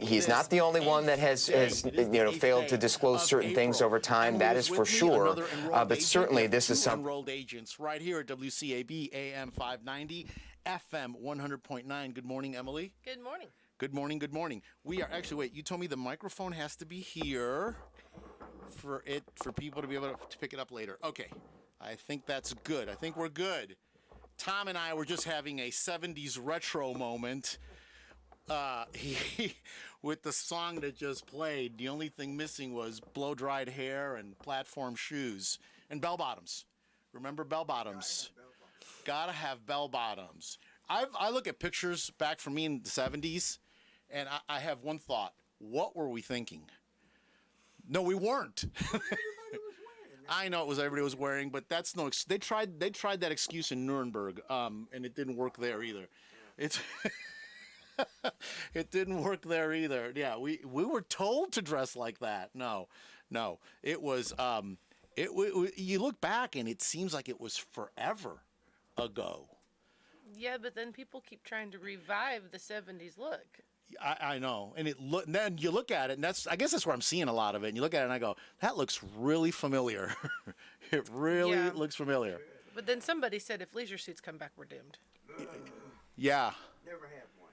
He's not the only one that has failed to disclose certain things over time. That is for sure. But certainly this is something. Enrolled agents right here at WCAB AM 590, FM 100.9. Good morning, Emily. Good morning. Good morning. Good morning. We are actually. Wait. You told me the microphone has to be here for people to be able to pick it up later. Okay. I think that's good. I think we're good. Tom and I were just having a 70s retro moment with the song that just played. The only thing missing was blow-dried hair and platform shoes and bell-bottoms. Remember bell-bottoms? Gotta have bell-bottoms. I look at pictures back from me in the 70s, and I have one thought. What were we thinking? No, we weren't. I know it was everybody was wearing, but that's no. They tried that excuse in Nuremberg, and it didn't work there either. It didn't work there either. Yeah, we were told to dress like that. No, it was. You look back and it seems like it was forever ago. Yeah, but then people keep trying to revive the 70s look. I know, and then you look at it, and I guess that's where I'm seeing a lot of it. And you look at it, and I go, that looks really familiar. It really looks familiar. But then somebody said if leisure suits come back, we're doomed. Yeah. Never had one.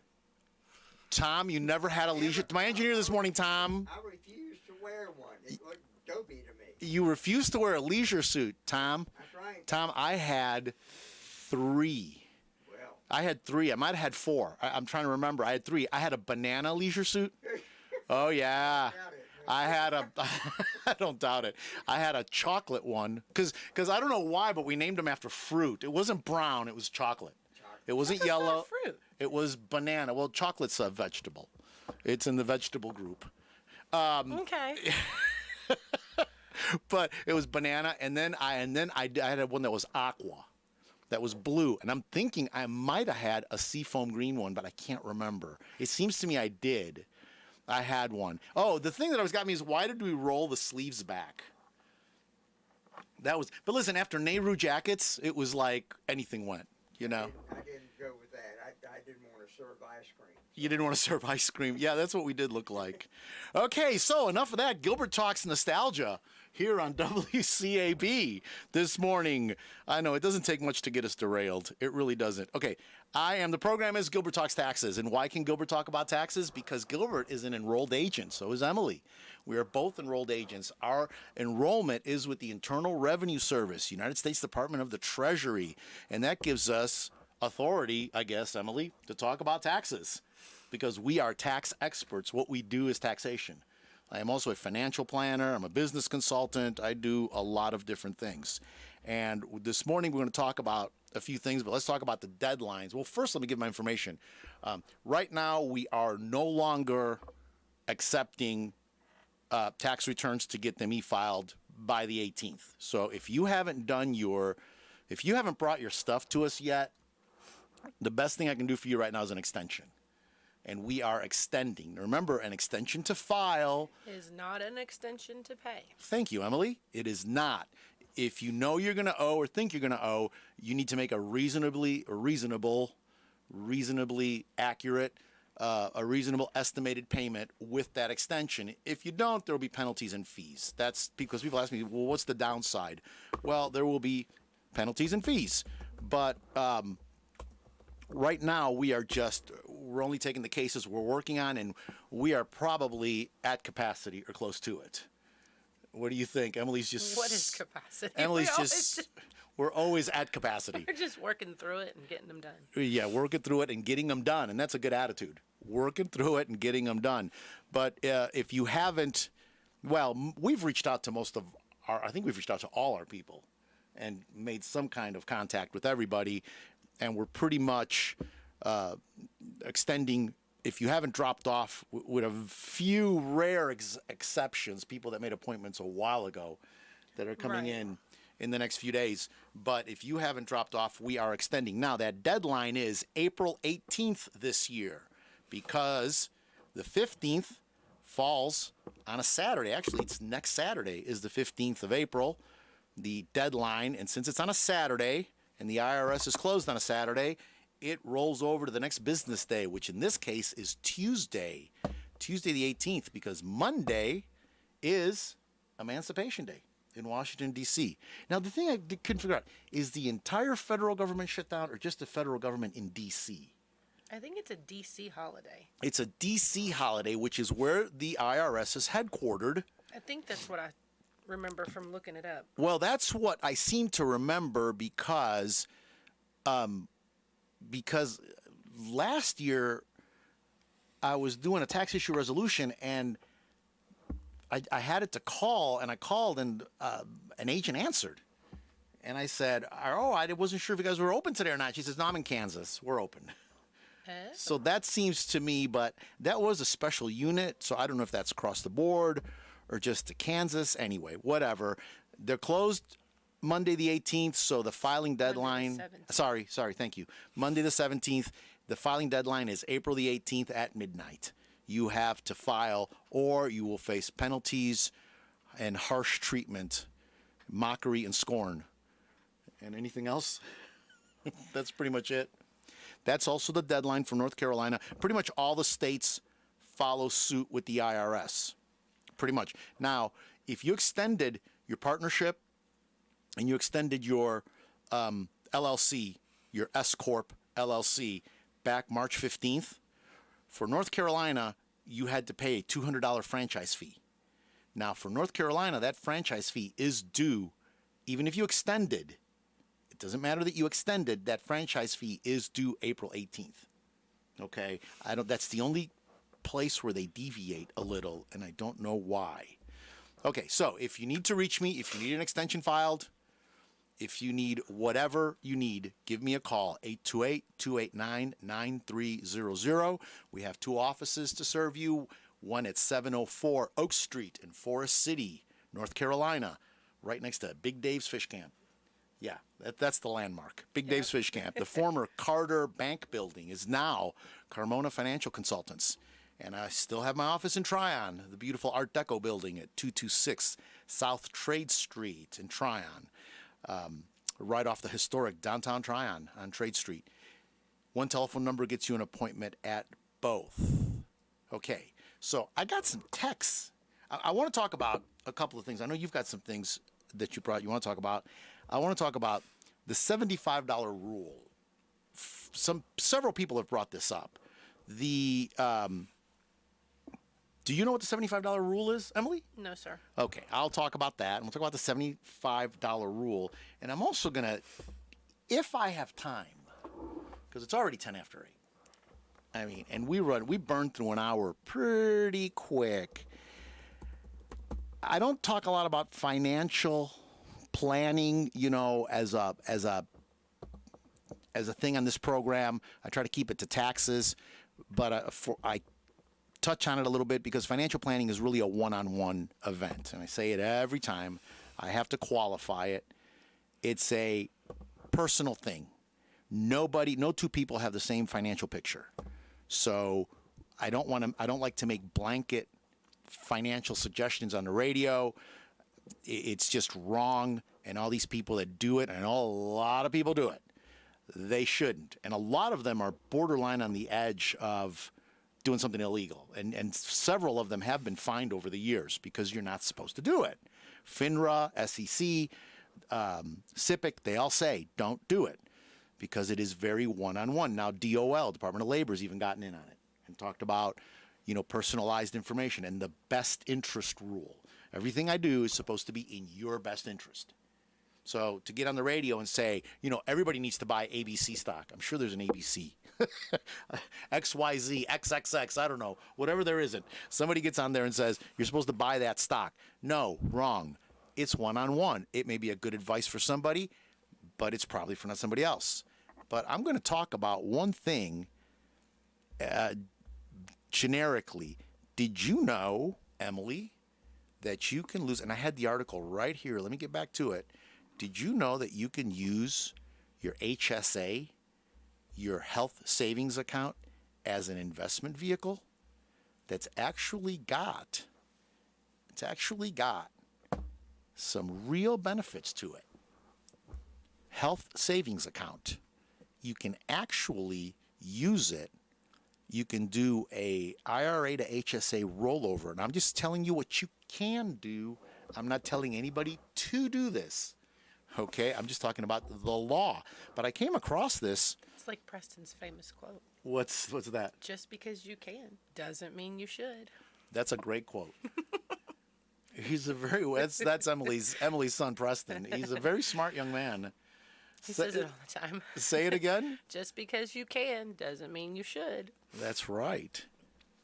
Tom, you never had a leisure. My engineer this morning, Tom. I refused to wear one. It looked dopey to me. You refused to wear a leisure suit, Tom. That's right. Tom, I had 3. I had 3. I might have had 4. I'm trying to remember. I had 3. I had a banana leisure suit. Oh, yeah. I had a, I don't doubt it. I had a chocolate one. Because I don't know why, but we named them after fruit. It wasn't brown. It was chocolate. It wasn't yellow. Fruit. It was banana. Well, chocolate's a vegetable. It's in the vegetable group. Okay. But it was banana. And then I had one that was aqua. That was blue, and I'm thinking I might have had a seafoam green one, but I can't remember. It seems to me I did. I had one. Oh, the thing that always got me is why did we roll the sleeves back? But listen, after Nehru jackets, it was like anything went, you know? I didn't go with that. I didn't want to serve ice cream. You didn't want to serve ice cream. Yeah, that's what we did look like. Okay, so enough of that. Gilbert Talks Nostalgia here on WCAB this morning. I know it doesn't take much to get us derailed. It really doesn't. Okay, the program is Gilbert Talks Taxes. And why can Gilbert talk about taxes? Because Gilbert is an enrolled agent. So is Emily. We are both enrolled agents. Our enrollment is with the Internal Revenue Service, United States Department of the Treasury. And that gives us authority, I guess, Emily, to talk about taxes. Because we are tax experts. What we do is taxation. I am also a financial planner. I'm a business consultant. I do a lot of different things. And this morning we're going to talk about a few things, but let's talk about the deadlines. Well, first let me give my information. Right now we are no longer accepting tax returns to get them e-filed by the 18th. So if you haven't brought your stuff to us yet, the best thing I can do for you right now is an extension. And we are extending. Remember, an extension to file is not an extension to pay. Thank you, Emily. It is not. If you know you're going to owe or think you're going to owe, you need to make a reasonably accurate, a reasonable estimated payment with that extension. If you don't, there will be penalties and fees. That's because people ask me, well, what's the downside? Well, there will be penalties and fees. But right now, we're only taking the cases we're working on, and we are probably at capacity or close to it. What do you think? Emily's just... What is capacity? We're always at capacity. We're just working through it and getting them done. Yeah, working through it and getting them done, and that's a good attitude. Working through it and getting them done. But if you haven't... Well, we've reached out to I think we've reached out to all our people and made some kind of contact with everybody, and we're pretty much extending, if you haven't dropped off, with a few rare exceptions, people that made appointments a while ago that are coming in the next few days. But if you haven't dropped off, we are extending. Now, that deadline is April 18th this year because the 15th falls on a Saturday. Actually, it's next Saturday is the 15th of April, the deadline. And since it's on a Saturday and the IRS is closed on a Saturday, it rolls over to the next business day, which in this case is Tuesday. Tuesday the 18th, because Monday is Emancipation Day in Washington, D.C. Now, the thing I couldn't figure out, is the entire federal government shut down or just the federal government in D.C.? I think it's a DC holiday. It's a D.C. holiday, which is where the IRS is headquartered. I think that's what I remember from looking it up. Well, that's what I seem to remember because last year I was doing a tax issue resolution and I had it to call, and I called, and an agent answered. And I said, oh, I wasn't sure if you guys were open today or not. She says, no, I'm in Kansas. We're open. So that seems to me, but that was a special unit, so I don't know if that's across the board or just to Kansas. Anyway, whatever. They're closed Monday the 18th, so the filing deadline... Sorry, thank you. Monday the 17th. The filing deadline is April the 18th at midnight. You have to file, or you will face penalties and harsh treatment, mockery and scorn. And anything else? That's pretty much it. That's also the deadline for North Carolina. Pretty much all the states follow suit with the IRS. Pretty much. Now, if you extended your partnership and you extended your LLC, your S-Corp LLC, back March 15th, for North Carolina, you had to pay a $200 franchise fee. Now, for North Carolina, that franchise fee is due, even if you extended. It doesn't matter that you extended, that franchise fee is due April 18th. Okay? That's the only place where they deviate a little, and I don't know why. Okay, so if you need to reach me, if you need an extension filed, if you need whatever you need, give me a call, 828-289-9300. We have 2 offices to serve you, one at 704 Oak Street in Forest City, North Carolina, right next to Big Dave's Fish Camp. Yeah, that's the landmark, Big Dave's Fish Camp. The former Carter Bank building is now Carmona Financial Consultants. And I still have my office in Tryon, the beautiful Art Deco building at 226 South Trade Street in Tryon. Right off the historic downtown Tryon on Trade Street. One telephone number gets you an appointment at both. Okay, so I got some texts. I want to talk about a couple of things. I know you've got some things that you want to talk about. I want to talk about the $75 rule. Several people have brought this up. Do you know what the $75 rule is, Emily? No, sir. Okay, I'll talk about that. And we'll talk about the $75 rule. And I'm also going to, if I have time, because it's already 10 after 8. I mean, and we burn through an hour pretty quick. I don't talk a lot about financial planning, as a thing on this program. I try to keep it to taxes, but I touch on it a little bit because financial planning is really a one-on-one event. And I say it every time. I have to qualify it. It's a personal thing. No 2 people have the same financial picture. So I don't like to make blanket financial suggestions on the radio. It's just wrong. And all these people that do it, and I know a lot of people do it, they shouldn't. And a lot of them are borderline on the edge of doing something illegal. And several of them have been fined over the years because you're not supposed to do it. FINRA, SEC, SIPC, they all say don't do it because it is very one-on-one. Now, DOL, Department of Labor, has even gotten in on it and talked about, personalized information and the best interest rule. Everything I do is supposed to be in your best interest. So to get on the radio and say, everybody needs to buy ABC stock. I'm sure there's an ABC. XYZ, XXX, I don't know, whatever there isn't. Somebody gets on there and says, you're supposed to buy that stock. No, wrong. It's one-on-one. It may be a good advice for somebody, but it's probably for not somebody else. But I'm going to talk about one thing generically. Did you know, Emily, that you can lose, and I had the article right here. Let me get back to it. Did you know that you can use your HSA, your health savings account, as an investment vehicle that's actually got some real benefits to it? Health savings account. You can actually use it. you can do a IRA to HSA rollover. And I'm just telling you what you can do. I'm not telling anybody to do this. Okay, I'm just talking about the law. But I came across this. It's like Preston's famous quote. What's that? Just because you can doesn't mean you should. That's a great quote. He's a very that's Emily's son Preston. He's a very smart young man. He says it all the time. Say it again. Just because you can doesn't mean you should. That's right.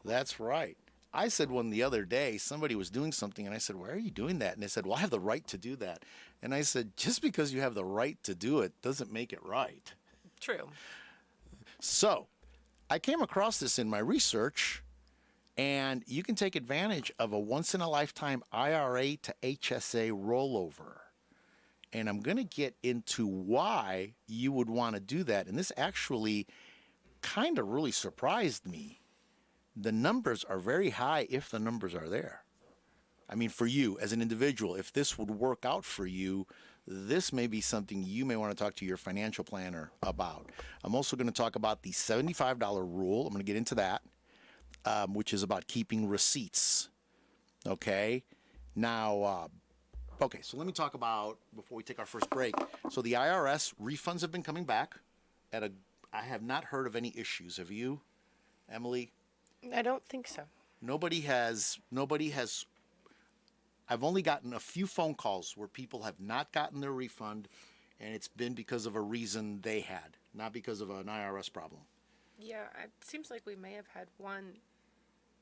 That's right. I said one the other day, somebody was doing something, and I said, why are you doing that? And they said, well, I have the right to do that. And I said, just because you have the right to do it doesn't make it right. True. So I came across this in my research, and you can take advantage of a once-in-a-lifetime IRA to HSA rollover. And I'm going to get into why you would want to do that. And this actually kind of really surprised me. The numbers are very high if the numbers are there. I mean, for you as an individual, if this would work out for you, this may be something you may want to talk to your financial planner about. I'm also going to talk about the $75 rule. I'm going to get into that, which is about keeping receipts. Okay? Now, okay, so let me talk about, before we take our first break, so the IRS refunds have been coming back I have not heard of any issues. Have you, Emily? I don't think so. Nobody has, I've only gotten a few phone calls where people have not gotten their refund, and it's been because of a reason they had, not because of an IRS problem. Yeah, it seems like we may have had one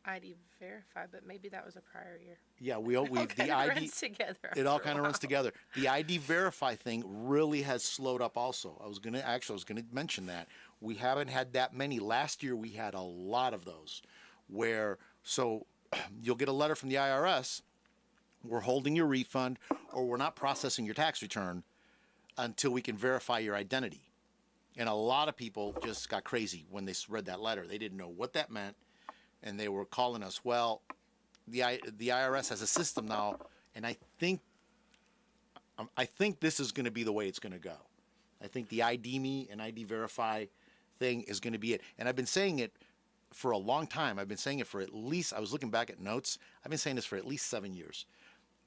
ID verify, but maybe that was a prior year. Yeah, The ID runs together. It all kind of runs together. The ID verify thing really has slowed up also. I was going to mention that. We haven't had that many. Last year we had a lot of those where, so you'll get a letter from the IRS, we're holding your refund, or we're not processing your tax return until we can verify your identity. And a lot of people just got crazy when they read that letter. They didn't know what that meant. And they were calling us. Well, the IRS has a system now, and I think this is going to be the way it's going to go. I think the ID Me and ID Verify thing is going to be it. And I've been saying it for a long time. I've been saying it for at least, I was looking back at notes, I've been saying this for at least 7 years.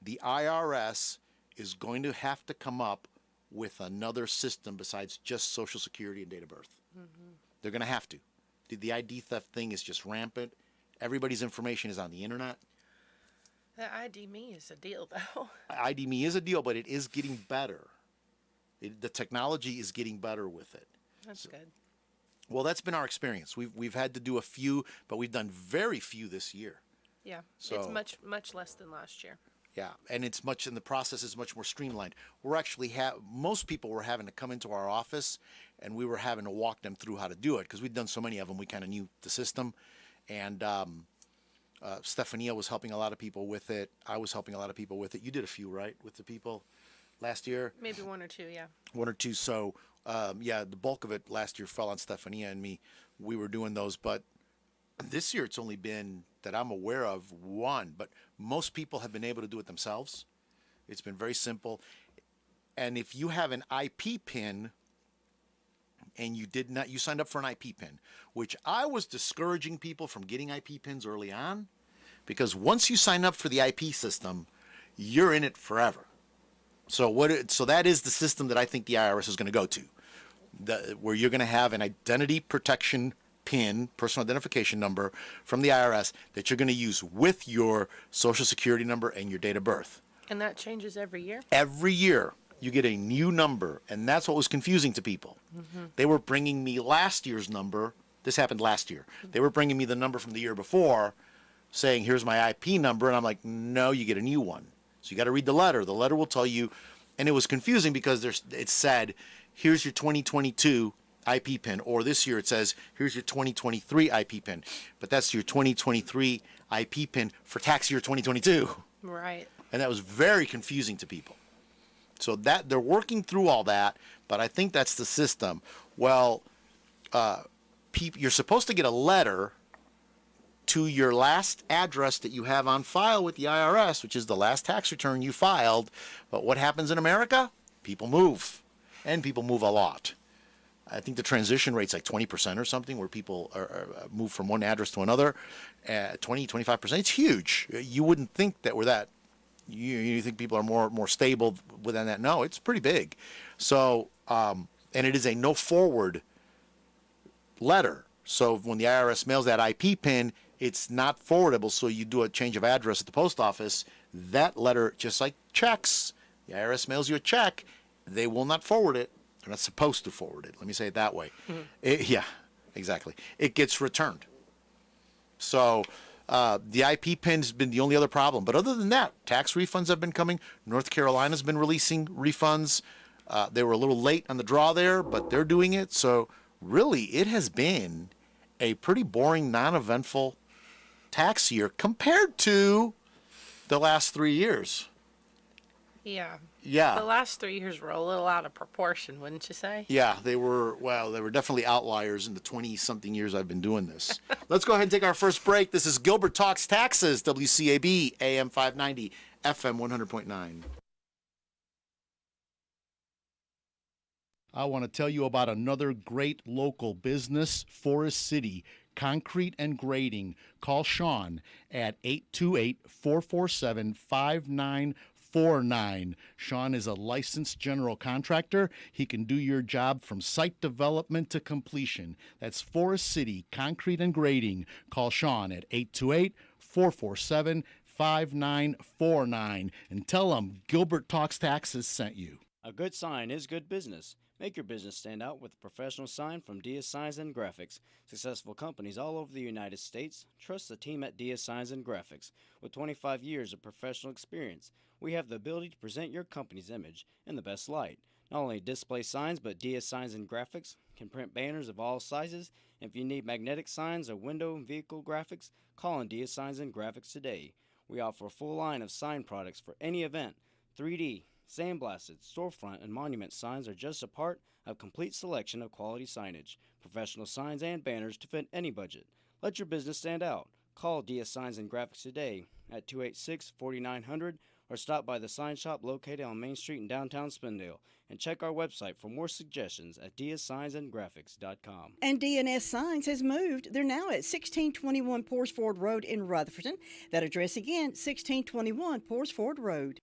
The IRS is going to have to come up with another system besides just Social Security and date of birth. Mm-hmm. They're going to have to. The ID theft thing is just rampant. Everybody's information is on the internet. The ID Me is a deal, though. ID Me is a deal, but it is getting better. The technology is getting better with it. That's good. Well, that's been our experience. We've had to do a few, but we've done very few this year. Yeah, So- it's much less than last year. Yeah, and the process is much more streamlined. We're actually most people were having to come into our office, and we were having to walk them through how to do it because we'd done so many of them. We kind of knew the system, and Stephania was helping a lot of people with it. I was helping a lot of people with it. You did a few, right, with the people last year? Maybe one or two, yeah. One or two. So, yeah, the bulk of it last year fell on Stephania and me. We were doing those, but this year it's only been, that I'm aware of, one. But most people have been able to do it themselves. It's been very simple. And if you have an IP pin and you signed up for an IP pin, which I was discouraging people from getting IP pins early on, because once you sign up for the IP system, you're in it forever. So that is the system that I think the IRS is going to go to, where you're going to have an identity protection PIN, personal identification number, from the IRS that you're going to use with your Social Security number and your date of birth. And that changes every year? Every year you get a new number, and that's what was confusing to people. Mm-hmm. They were bringing me last year's number. This happened last year. They were bringing me the number from the year before, saying, here's my IP number, and I'm like, no, you get a new one. So you got to read the letter. The letter will tell you, and it was confusing because it said, here's your 2022 IP pin, or this year it says, here's your 2023 IP pin, but that's your 2023 IP pin for tax year 2022. Right. And that was very confusing to people. So that they're working through all that, but I think that's the system. Well, you're supposed to get a letter to your last address that you have on file with the IRS, which is the last tax return you filed. But what happens in America? People move, and people move a lot. I think the transition rate's like 20% or something, where people are move from one address to another. 25%. It's huge. You wouldn't think that we're that. You think people are more stable within that? No, it's pretty big. So, and it is a no forward letter. So when the IRS mails that IP pin, it's not forwardable. So you do a change of address at the post office. That letter, just like checks, the IRS mails you a check, they will not forward it. They're not supposed to forward it. Let me say it that way. Yeah, exactly. It gets returned. So the IP pin has been the only other problem. But other than that, tax refunds have been coming. North Carolina's been releasing refunds. They were a little late on the draw there, but they're doing it. So really, it has been a pretty boring, non-eventful tax year compared to the last 3 years. Yeah. Yeah. The last 3 years were a little out of proportion, wouldn't you say? Yeah, they were definitely outliers in the 20-something years I've been doing this. Let's go ahead and take our first break. This is Gilbert Talks Taxes, WCAB, AM 590, FM 100.9. I want to tell you about another great local business, Forest City Concrete and Grading. Call Sean at 828-447-5949. Sean is a licensed general contractor. He can do your job from site development to completion. That's Forest City Concrete and Grading. Call Sean at 828-447-5949 and tell him Gilbert Talks Taxes sent you. A good sign is good business. Make your business stand out with a professional sign from Dia Signs and Graphics. Successful companies all over the United States trust the team at Dia Signs and Graphics. With 25 years of professional experience, we have the ability to present your company's image in the best light. Not only display signs, but Dia Signs and Graphics can print banners of all sizes. If you need magnetic signs or window and vehicle graphics, call on Dia Signs and Graphics today. We offer a full line of sign products for any event. 3D, sandblasted, storefront, and monument signs are just a part of a complete selection of quality signage. Professional signs and banners to fit any budget. Let your business stand out. Call Dia Signs and Graphics today at 286-4900 or stop by the sign shop located on Main Street in downtown Spindale. And check our website for more suggestions at diasignsandgraphics.com. And D&S Signs has moved. They're now at 1621 Porsford Road in Rutherford. That address again, 1621 Porsford Road.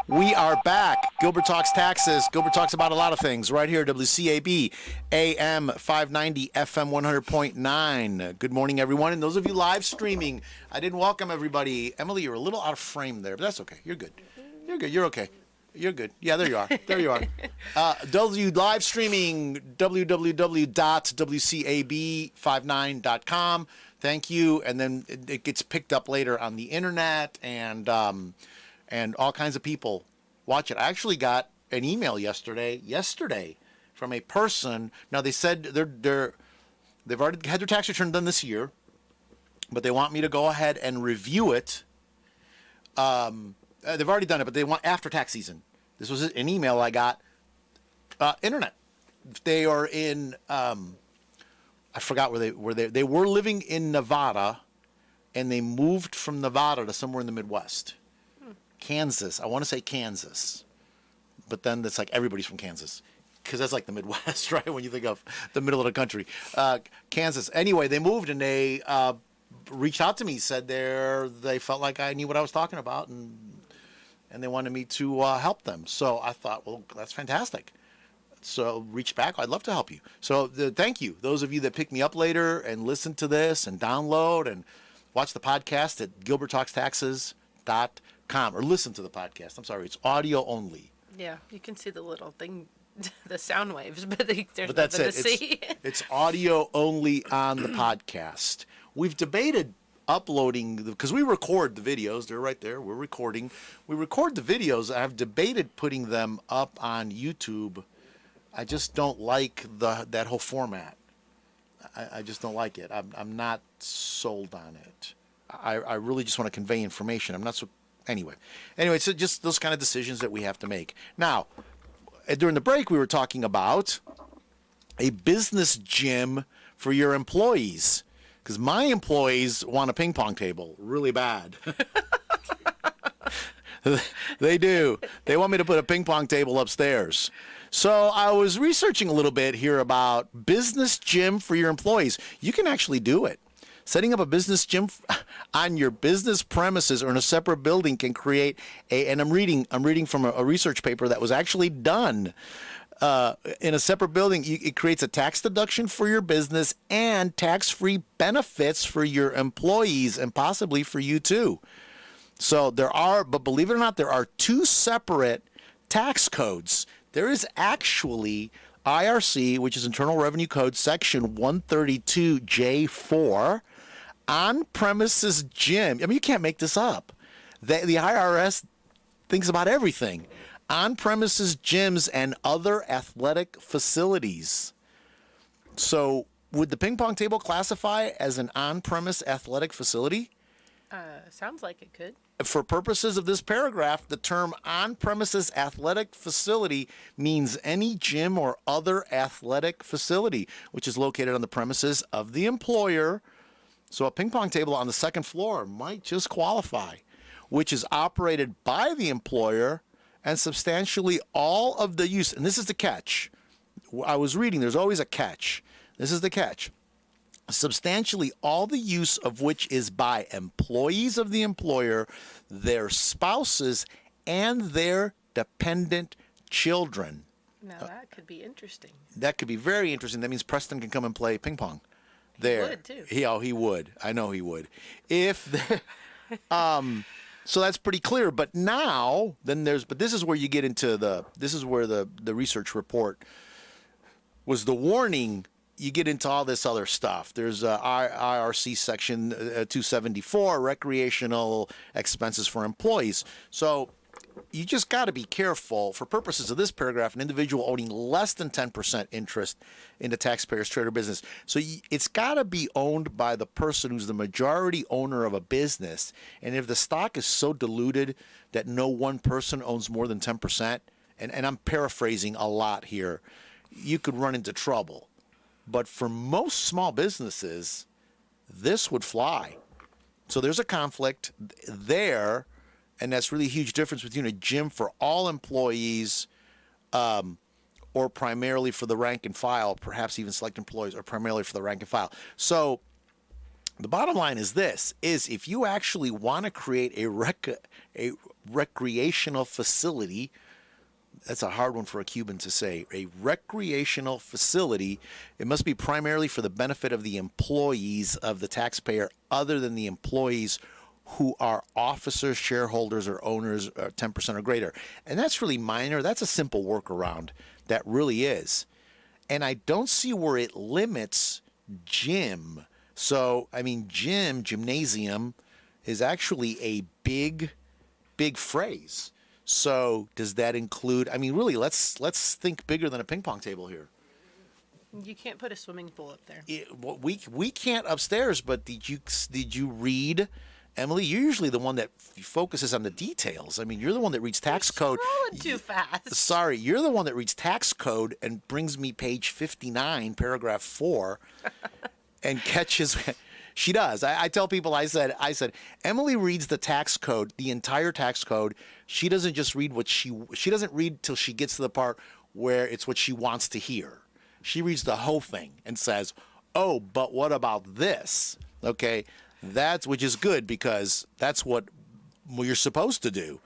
We are back. Gilbert Talks Taxes. Gilbert talks about a lot of things right here, WCAB, AM 590, FM 100.9. Good morning, everyone. And those of you live streaming, I didn't welcome everybody. Emily, you're a little out of frame there, but that's okay. You're good. You're good. You're okay. You're good. Yeah, there you are. There you are. Those of you live streaming, www.wcab59.com. Thank you. And then it gets picked up later on the internet and all kinds of people watch it. I actually got an email yesterday from a person. Now they said they've already had their tax return done this year, but they want me to go ahead and review it. They've already done it, but they want after tax season. This was an email I got. Internet. They are in. I forgot where they were. They were living in Nevada, and they moved from Nevada to somewhere in the Midwest. Kansas. I want to say Kansas, but then it's like everybody's from Kansas because that's like the Midwest, right? When you think of the middle of the country, Kansas. Anyway, they moved and they reached out to me, said they felt like I knew what I was talking about, and they wanted me to help them. So I thought, well, that's fantastic. So reach back. I'd love to help you. So thank you. Those of you that pick me up later and listen to this and download and watch the podcast at gilberttalkstaxes.com or listen to the podcast. I'm sorry, it's audio only. Yeah, you can see the little thing, the sound waves, but there's that's nothing it. to see. It's audio only on the podcast. We've debated uploading because we record the videos. They're right there. We're recording. We record the videos. I've debated putting them up on YouTube. I just don't like that whole format. I just don't like it. I'm not sold on it. I really just want to convey information. I'm not so. Anyway, so just those kind of decisions that we have to make. Now, during the break, we were talking about a business gym for your employees because my employees want a ping pong table really bad. They do. They want me to put a ping pong table upstairs. So I was researching a little bit here about business gym for your employees. You can actually do it. Setting up a business gym on your business premises or in a separate building can create and I'm reading from a research paper that was actually done in a separate building. It creates a tax deduction for your business and tax-free benefits for your employees and possibly for you too. So but believe it or not, there are two separate tax codes. There is actually IRC, which is Internal Revenue Code, Section 132J4, on-premises gym. I mean, you can't make this up. The IRS thinks about everything. On-premises gyms and other athletic facilities. So would the ping pong table classify as an on-premise athletic facility? Sounds like it could. For purposes of this paragraph, the term on-premises athletic facility means any gym or other athletic facility which is located on the premises of the employer. So a ping pong table on the second floor might just qualify, which is operated by the employer and substantially all of the use. And this is the catch. I was reading, there's always a catch. This is the catch. Substantially all the use of which is by employees of the employer, their spouses, and their dependent children. Now that could be interesting. That could be very interesting. That means Preston can come and play ping pong. There. He would too. He would. I know he would. So that's pretty clear. But now, but this is where you get into this is where the research report was the warning. You get into all this other stuff. There's IRC section 274, recreational expenses for employees. So you just got to be careful. For purposes of this paragraph, an individual owning less than 10% interest in the taxpayer's trade or business. So it's got to be owned by the person who's the majority owner of a business. And if the stock is so diluted that no one person owns more than 10%, and I'm paraphrasing a lot here, you could run into trouble. But for most small businesses, this would fly. So there's a conflict there, and that's really a huge difference between a gym for all employees or primarily for the rank and file, perhaps even select employees, or primarily for the rank and file. So the bottom line is this, is if you actually want to create a recreational facility, that's a hard one for a Cuban to say, a recreational facility, it must be primarily for the benefit of the employees of the taxpayer other than the employees who are officers, shareholders, or owners 10% or greater. And that's really minor. That's a simple workaround. That really is. And I don't see where it limits gym. So, I mean, gymnasium is actually a big phrase. So does that include, I mean, really, let's think bigger than a ping pong table here. You can't put a swimming pool up there. We can't upstairs, but did you read, Emily? You're usually the one that focuses on the details. I mean, you're the one that reads tax code. Scrolling too fast. Sorry, you're the one that reads tax code and brings me page 59, paragraph 4, and catches. She does. I tell people, I said, Emily reads the tax code, the entire tax code. She doesn't just read she doesn't read till she gets to the part where it's what she wants to hear. She reads the whole thing and says, oh, but what about this? Okay, which is good because that's what you're supposed to do.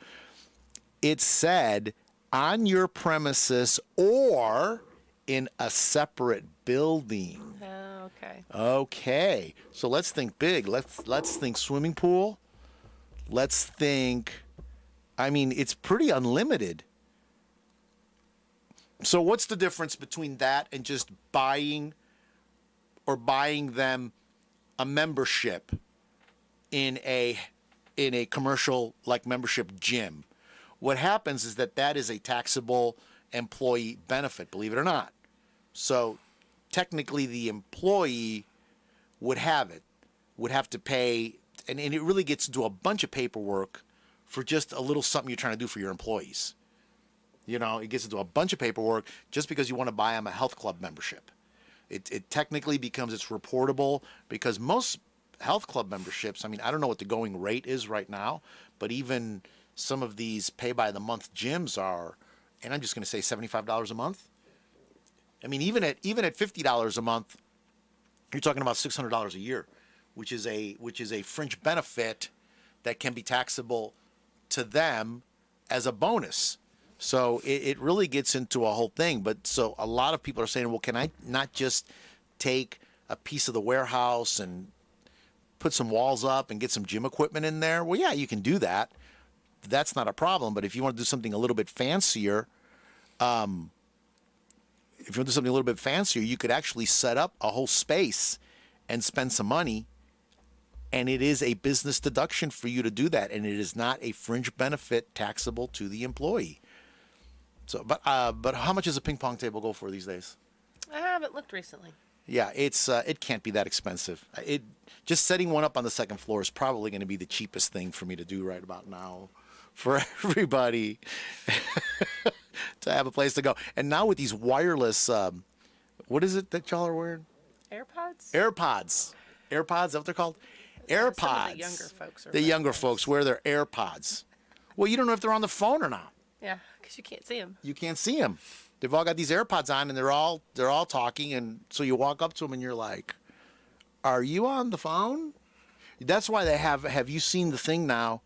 It said on your premises or in a separate building. Oh, okay. Okay, so let's think big. Let's think swimming pool. Let's think, I mean, it's pretty unlimited. So what's the difference between that and just buying them a membership in a commercial like membership gym? What happens is that is a taxable employee benefit, believe it or not. So technically the employee would have to pay, and it really gets into a bunch of paperwork for just a little something you're trying to do for your employees. You know, it gets into a bunch of paperwork just because you want to buy them a health club membership. It technically becomes, it's reportable because most health club memberships, I mean, I don't know what the going rate is right now, but even some of these pay by the month gyms are, and I'm just going to say $75 a month. I mean, even at $50 a month, you're talking about $600 a year, which is a fringe benefit that can be taxable to them as a bonus. So it really gets into a whole thing. But so a lot of people are saying, well, can I not just take a piece of the warehouse and put some walls up and get some gym equipment in there? Well, yeah, you can do that. That's not a problem. But if you want to do something a little bit fancier, you could actually set up a whole space and spend some money. And it is a business deduction for you to do that. And it is not a fringe benefit taxable to the employee. So, but how much does a ping pong table go for these days? I haven't looked recently. Yeah, it can't be that expensive. Just setting one up on the second floor is probably going to be the cheapest thing for me to do right about now, for everybody to have a place to go. And now with these wireless, what is it that y'all are wearing? AirPods. Is that what they're called? AirPods. Some of the younger folks are the younger folks wear their AirPods. Well, you don't know if they're on the phone or not. Yeah, because you can't see them. You can't see them. They've all got these AirPods on, and they're all talking, and so you walk up to them, and you're like, "Are you on the phone?" That's why they have you seen the thing now?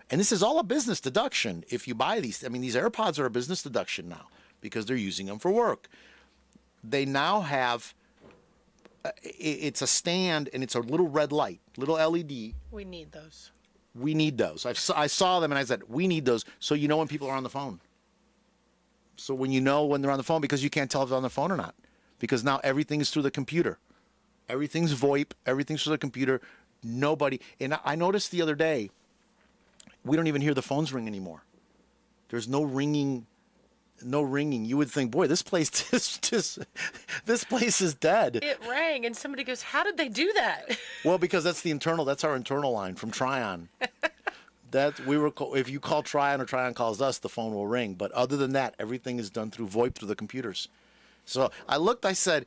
And this is all a business deduction if you buy these. I mean, these AirPods are a business deduction now because they're using them for work. They now have. It's a stand, and it's a little red light, little LED. We need those. We need those. I saw them, and I said, we need those, so you know when people are on the phone. So when you know when they're on the phone, because you can't tell if they're on the phone or not. Because now everything is through the computer. Everything's VoIP. Everything's through the computer. Nobody. And I noticed the other day, we don't even hear the phones ring anymore. There's no ringing. No ringing. You would think, boy, this place this place is dead. It rang, and somebody goes, "How did they do that?" Well, because that's our internal line from Tryon. If you call Tryon or Tryon calls us, the phone will ring. But other than that, everything is done through VoIP through the computers. So I looked. I said,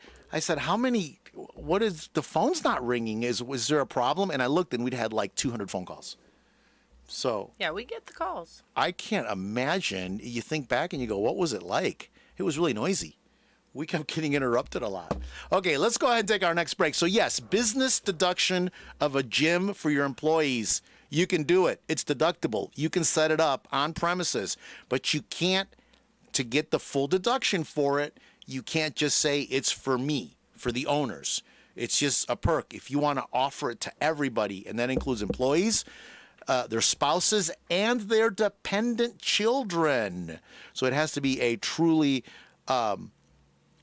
how many? What is the phone's not ringing? Was there a problem? And I looked, and we'd had like 200 phone calls. So yeah, we get the calls. I can't imagine. You think back and you go, what was it like? It was really noisy. We kept getting interrupted a lot. Okay, let's go ahead and take our next break. So yes, business deduction of a gym for your employees. You can do it. It's deductible. You can set it up on premises, but you can't, to get the full deduction for it, you can't just say it's for me, for the owners. It's just a perk. If you want to offer it to everybody, and that includes employees, their spouses, and their dependent children. So it has to be a truly, open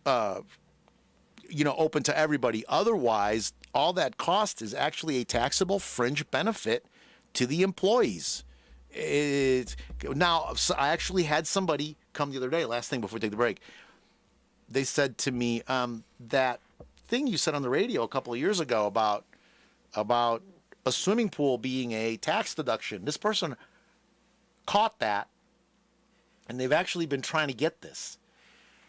to everybody. Otherwise, all that cost is actually a taxable fringe benefit to the employees. Now, I actually had somebody come the other day, last thing before we take the break. They said to me, that thing you said on the radio a couple of years ago about a swimming pool being a tax deduction. This person caught that, and they've actually been trying to get this.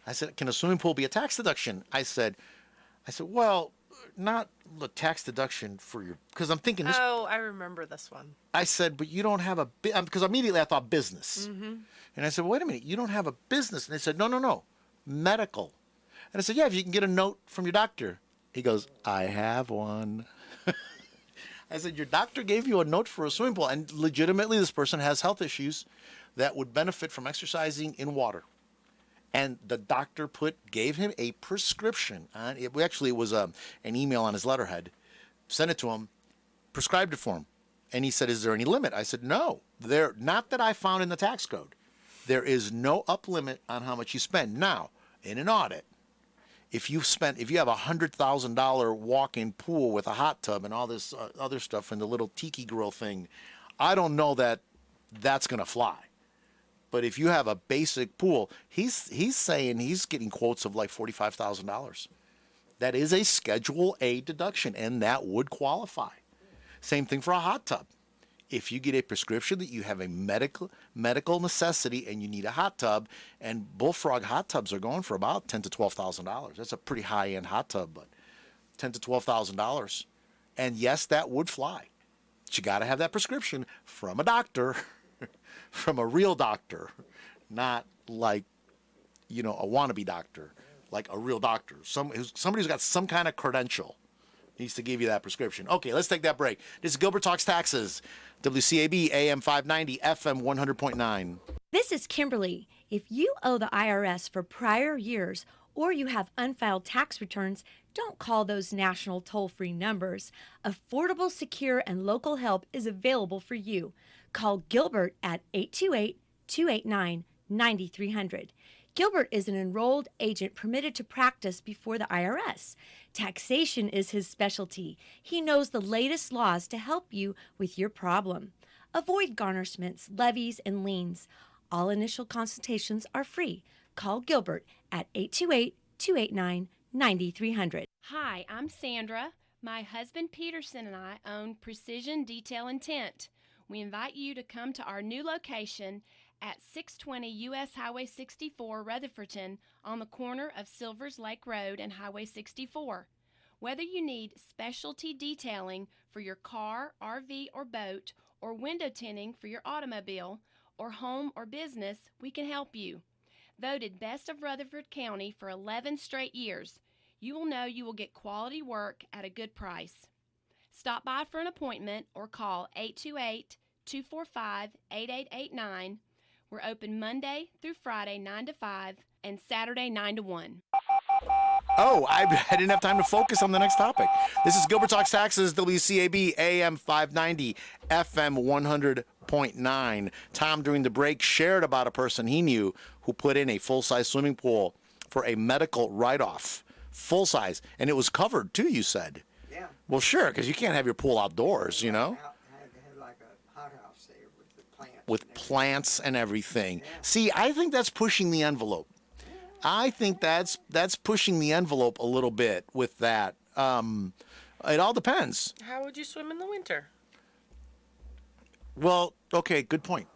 I said, can a swimming pool be a tax deduction? I said, well, not the tax deduction for your, because I'm thinking this. Oh, I remember this one. I said, but you don't have a, because immediately I thought business. Mm-hmm. And I said, wait a minute, you don't have a business. And they said, no, medical. And I said, yeah, if you can get a note from your doctor. He goes, I have one. I said, your doctor gave you a note for a swimming pool, and legitimately this person has health issues that would benefit from exercising in water. And the doctor gave him a prescription. It was an email on his letterhead. Sent it to him, prescribed it for him. And he said, is there any limit? I said, no. Not that I found in the tax code. There is no up limit on how much you spend. Now, in an audit, if you have a $100,000 walk-in pool with a hot tub and all this other stuff and the little tiki grill thing, I don't know that that's going to fly. But if you have a basic pool, he's saying he's getting quotes of like $45,000. That is a Schedule A deduction, and that would qualify. Same thing for a hot tub. If you get a prescription that you have a medical necessity and you need a hot tub, and Bullfrog hot tubs are going for about $10,000 to $12,000. That's a pretty high-end hot tub, but $10,000 to $12,000. And yes, that would fly. But you got to have that prescription from a doctor, from a real doctor, not like a wannabe doctor, like a real doctor, somebody who's got some kind of credential needs to give you that prescription. Okay, let's take that break. This is Gilbert Talks Taxes, WCAB AM 590, FM 100.9. This is Kimberly. If you owe the IRS for prior years or you have unfiled tax returns, don't call those national toll-free numbers. Affordable, secure, and local help is available for you. Call Gilbert at 828-289-9300. Gilbert is an enrolled agent permitted to practice before the IRS. Taxation is his specialty. He knows the latest laws to help you with your problem. Avoid garnishments, levies, and liens. All initial consultations are free. Call Gilbert at 828-289-9300. Hi, I'm Sandra. My husband Peterson and I own Precision Detail and Tint. We invite you to come to our new location at 620 U.S. Highway 64, Rutherfordton, on the corner of Silvers Lake Road and Highway 64. Whether you need specialty detailing for your car, RV, or boat, or window tinting for your automobile, or home or business, we can help you. Voted Best of Rutherford County for 11 straight years, you will know you will get quality work at a good price. Stop by for an appointment or call 828-245-8889. We're open Monday through Friday 9 to 5 and Saturday 9 to 1. Oh, I didn't have time to focus on the next topic. This is Gilbert Talks Taxes, WCAB AM 590, FM 100.9. Tom, during the break, shared about a person he knew who put in a full-size swimming pool for a medical write-off. Full-size. And it was covered, too, you said. Yeah. Well, sure, because you can't have your pool outdoors, you know? Had like a hothouse there with the plants. With plants and everything. See, I think that's pushing the envelope. I think that's pushing the envelope a little bit with that. It all depends. How would you swim in the winter? Well, okay, good point.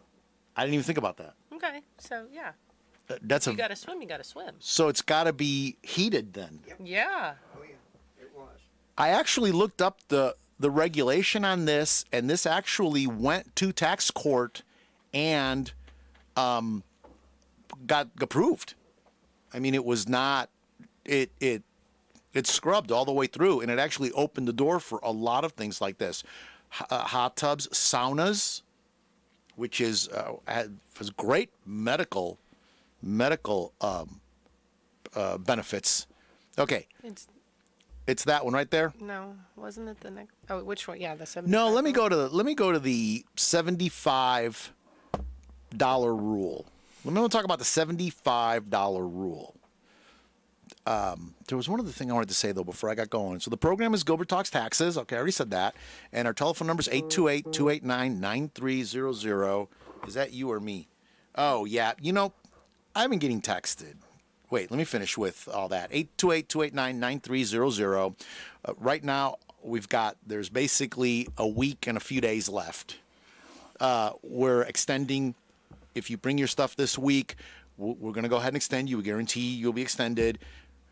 I didn't even think about that. Okay, so yeah. That's You gotta swim, you gotta swim. So it's got to be heated then. Yeah. Oh, yeah, it was. I actually looked up the regulation on this, and this actually went to tax court and got approved. I mean, it was not, it scrubbed all the way through, and it actually opened the door for a lot of things like this. Hot tubs, saunas, which has great medical benefits. Okay. It's that one right there? No, wasn't it the next? Oh, which one? Yeah, the 75. No, let me go to the $75 rule. Let me talk about the $75 rule. There was one other thing I wanted to say, though, before I got going. So the program is Gilbert Talks Taxes. Okay, I already said that. And our telephone number is 828-289-9300. Is that you or me? Oh, yeah. You know, I've been getting texted. Wait, let me finish with all that. 828-289-9300. Right now, there's basically a week and a few days left. We're extending. If you bring your stuff this week, we're going to go ahead and extend you. We guarantee you'll be extended.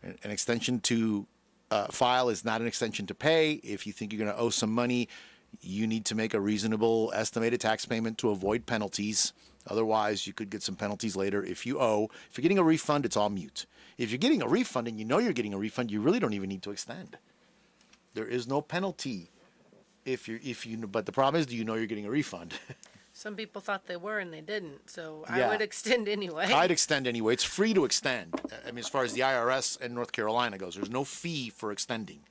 An extension to file is not an extension to pay. If you think you're going to owe some money, you need to make a reasonable estimated tax payment to avoid penalties. Otherwise, you could get some penalties later if you owe. If you're getting a refund, it's all mute. If you're getting a refund and you know you're getting a refund, you really don't even need to extend. There is no penalty but the problem is, do you know you're getting a refund? Some people thought they were and they didn't, so Yeah. I would extend anyway. I'd extend anyway. It's free to extend. I mean, as far as the IRS and North Carolina goes, there's no fee for extending.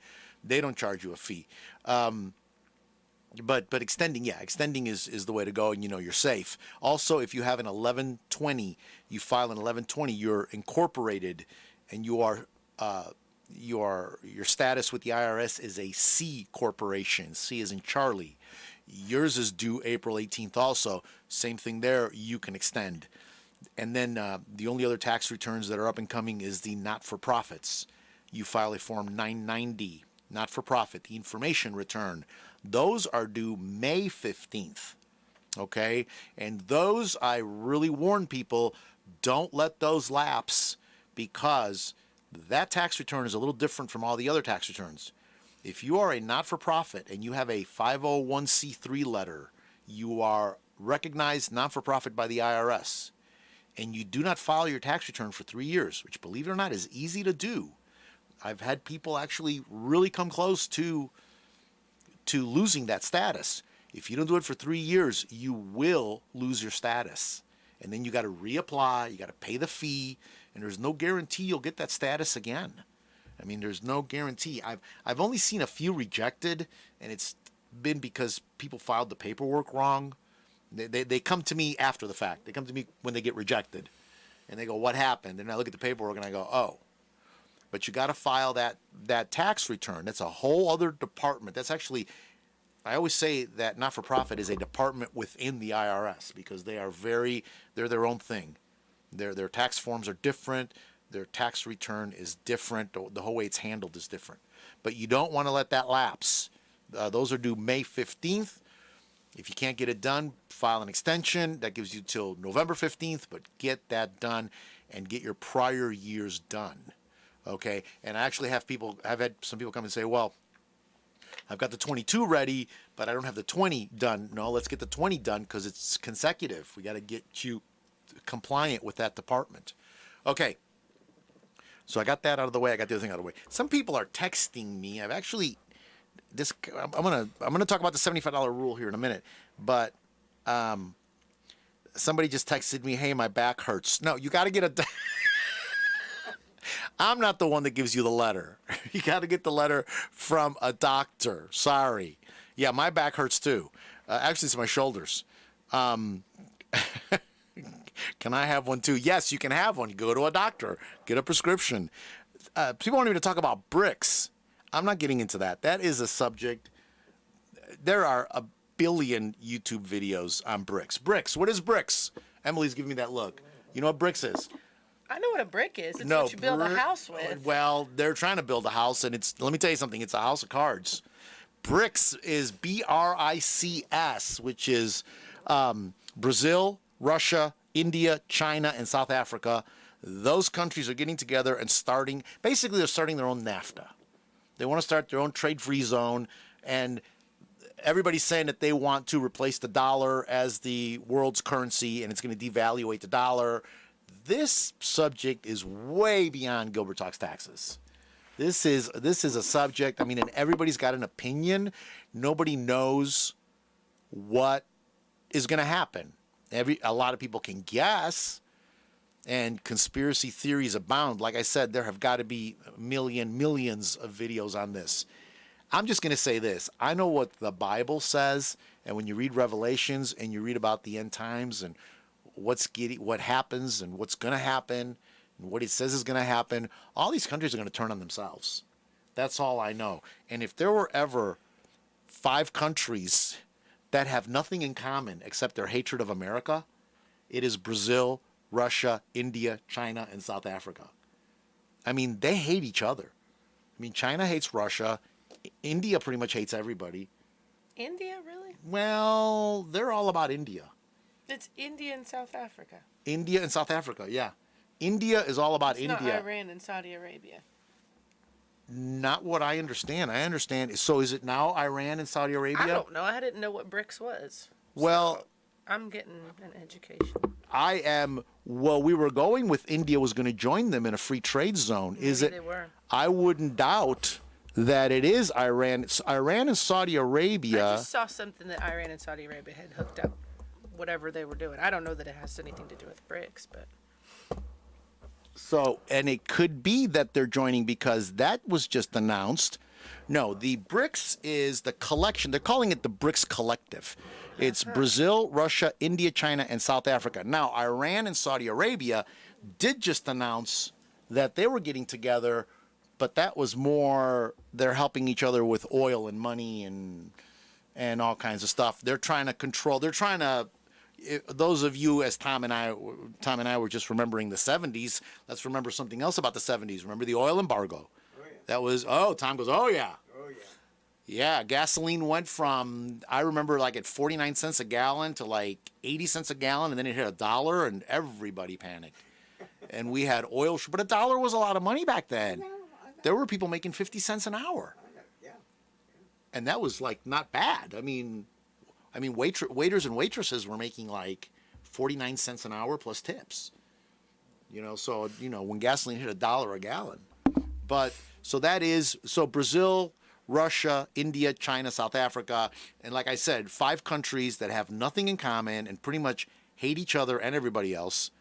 They don't charge you a fee. But extending is the way to go, and you're safe. Also, if you have an 1120, you file an 1120, you're incorporated, and your status with the IRS is a C corporation. C is in Charlie. Yours is due April 18th also. Same thing there, you can extend. And then the only other tax returns that are up and coming is the not-for-profits. You file a Form 990, not-for-profit, the information return. Those are due May 15th, okay? And those, I really warn people, don't let those lapse, because that tax return is a little different from all the other tax returns. If you are a not-for-profit and you have a 501c3 letter, you are recognized not-for-profit by the IRS. and you do not file your tax return for 3 years, which, believe it or not, is easy to do. I've had people actually really come close to losing that status. If you don't do it for 3 years, you will lose your status. And then you got to reapply, you got to pay the fee, and there's no guarantee you'll get that status again. I mean, there's no guarantee. I've only seen a few rejected, and it's been because people filed the paperwork wrong. They come to me after the fact. They come to me when they get rejected, and they go, "What happened?" And I look at the paperwork and I go, "Oh." But you got to file that tax return. That's a whole other department. That's actually, I always say that not-for-profit is a department within the IRS because they're their own thing. Their tax forms are different. Their tax return is different. The whole way it's handled is different. But you don't want to let that lapse. Those are due May 15th. If you can't get it done, file an extension. That gives you till November 15th, but get that done and get your prior years done. Okay? And I actually I've had some people come and say, well, I've got the 22 ready, but I don't have the 20 done. No, let's get the 20 done because it's consecutive. We got to get you compliant with that department. Okay. So I got that out of the way. I got the other thing out of the way. Some people are texting me. I'm gonna talk about the $75 rule here in a minute, but somebody just texted me, "Hey, my back hurts." No, you got to get a. I'm not the one that gives you the letter. You got to get the letter from a doctor. Sorry. Yeah, my back hurts too. Actually, it's my shoulders. Can I have one too? Yes, you can have one. You go to a doctor, get a prescription. People want me to talk about BRICS. I'm not getting into that. That is a subject. There are a billion YouTube videos on BRICS. BRICS, what is BRICS? Emily's giving me that look. You know what BRICS is? I know what a brick is. It's No, what you build a house with. Well, they're trying to build a house, and let me tell you something, it's a house of cards. BRICS is BRICS, which is Brazil, Russia, India, China, and South Africa. Those countries are getting together and they're starting their own NAFTA. They want to start their own trade-free zone, and everybody's saying that they want to replace the dollar as the world's currency, and it's going to devaluate the dollar. This subject is way beyond Gilbert Talks Taxes. This is a subject, and everybody's got an opinion. Nobody knows what is going to happen. A lot of people can guess, and conspiracy theories abound. Like I said, there have got to be millions of videos on this. I'm just going to say this. I know what the Bible says, and when you read Revelations and you read about the end times and what happens and what's going to happen and what it says is going to happen, all these countries are going to turn on themselves. That's all I know. And if there were ever 5 countries that have nothing in common except their hatred of America, it is Brazil, Russia, India, China, and South Africa. They hate each other. China hates Russia. India pretty much hates everybody. India, really? Well, they're all about India. It's India and South Africa. India and South Africa, yeah. India is all about India. It's not Iran and Saudi Arabia. Not what I understand. So is it now Iran and Saudi Arabia? I don't know. I didn't know what BRICS was. Well, so I'm getting an education. We were going with India was going to join them in a free trade zone. Maybe they were. I wouldn't doubt that it is Iran. Iran and Saudi Arabia. I just saw something that Iran and Saudi Arabia had hooked up whatever they were doing. I don't know that it has anything to do with BRICS, but. So, and it could be that they're joining because that was just announced. No, the BRICS is the collection. They're calling it the BRICS Collective. It's Brazil, Russia, India, China, and South Africa. Now, Iran and Saudi Arabia did just announce that they were getting together, but that was more they're helping each other with oil and money and all kinds of stuff. They're trying to control. They're trying to. Those of you, as Tom and I were just remembering the 70s, let's remember something else about the 70s. Remember the oil embargo? Oh, yeah. That was, Tom goes, oh, yeah. Oh, yeah. Yeah, gasoline went from, I remember at 49 cents a gallon to 80 cents a gallon, and then it hit $1, and everybody panicked. And we had oil, but $1 was a lot of money back then. There were people making 50 cents an hour. Yeah. And that was not bad. Waiters and waitresses were making 49 cents an hour plus tips. So when gasoline hit $1 a gallon. But so Brazil, Russia, India, China, South Africa, and like I said, 5 countries that have nothing in common and pretty much hate each other and everybody else.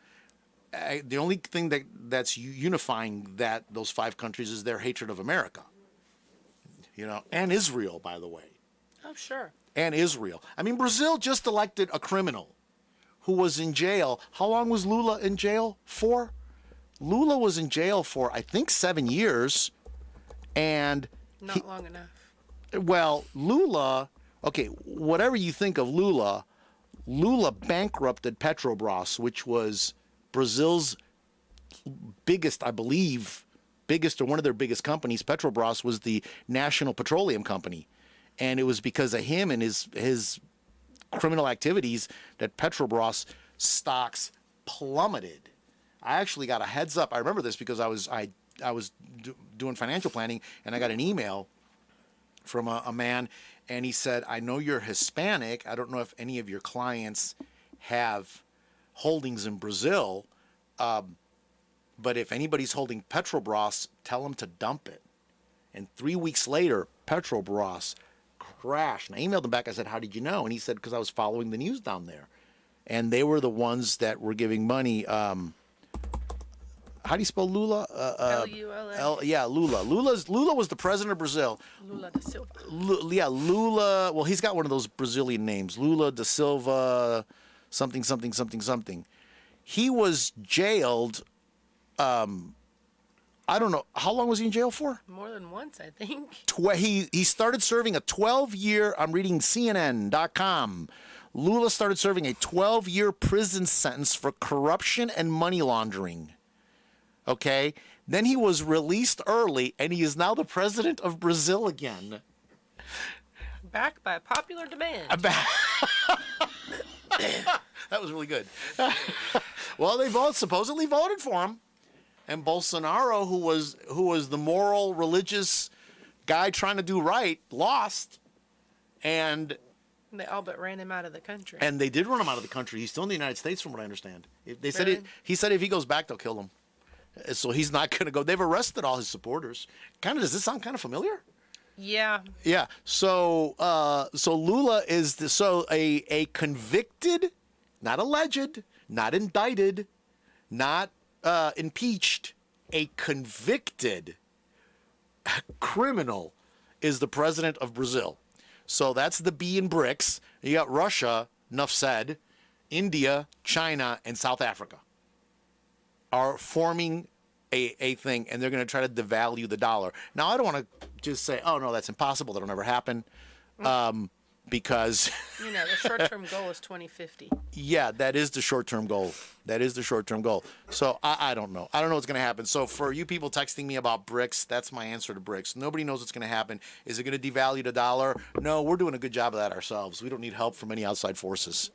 The only thing that's unifying those 5 countries is their hatred of America. And Israel, by the way. Oh, sure. And Israel. I mean, Brazil just elected a criminal who was in jail. How long was Lula in jail for? Lula was in jail for, I think, 7 years. And Not long enough. Well, Lula, okay, whatever you think of Lula bankrupted Petrobras, which was Brazil's biggest, I believe, or one of their biggest companies. Petrobras was the national petroleum company. And it was because of him and his criminal activities that Petrobras stocks plummeted. I actually got a heads up. I remember this because I was doing financial planning, and I got an email from a man, and he said, I know you're Hispanic. I don't know if any of your clients have holdings in Brazil, but if anybody's holding Petrobras, tell them to dump it. And 3 weeks later, Petrobras crashed. And I emailed him back. I said, how did you know? And he said, because I was following the news down there. And they were the ones that were giving money. How do you spell Lula? L-U-L-A. Yeah, Lula. Lula was the president of Brazil. Lula da Silva. Lula. Well, he's got one of those Brazilian names. Lula da Silva, something. He was jailed. I don't know. How long was he in jail for? More than once, I think. He started serving a 12-year, I'm reading CNN.com. Lula started serving a 12-year prison sentence for corruption and money laundering. Okay? Then he was released early, and he is now the president of Brazil again. Back by popular demand. That was really good. Well, they supposedly voted for him. And Bolsonaro, who was the moral, religious guy trying to do right, lost. And they all but ran him out of the country. And they did run him out of the country. He's still in the United States, from what I understand. They said he said if he goes back, they'll kill him. So he's not going to go. They've arrested all his supporters. Does this sound kind of familiar? Yeah. Yeah. So Lula is a convicted, not alleged, not indicted, not impeached, a convicted criminal is the president of Brazil. So that's the B in BRICS. You got Russia, enough said, India, China, and South Africa are forming a thing, and they're going to try to devalue the dollar. Now, I don't want to just say, oh, no, that's impossible. That'll never happen. Because the short-term goal is 2050. Yeah, that is the short-term goal. So I don't know. I don't know what's going to happen. So for you people texting me about BRICS, that's my answer to BRICS. Nobody knows what's going to happen. Is it going to devalue the dollar? No, we're doing a good job of that ourselves. We don't need help from any outside forces.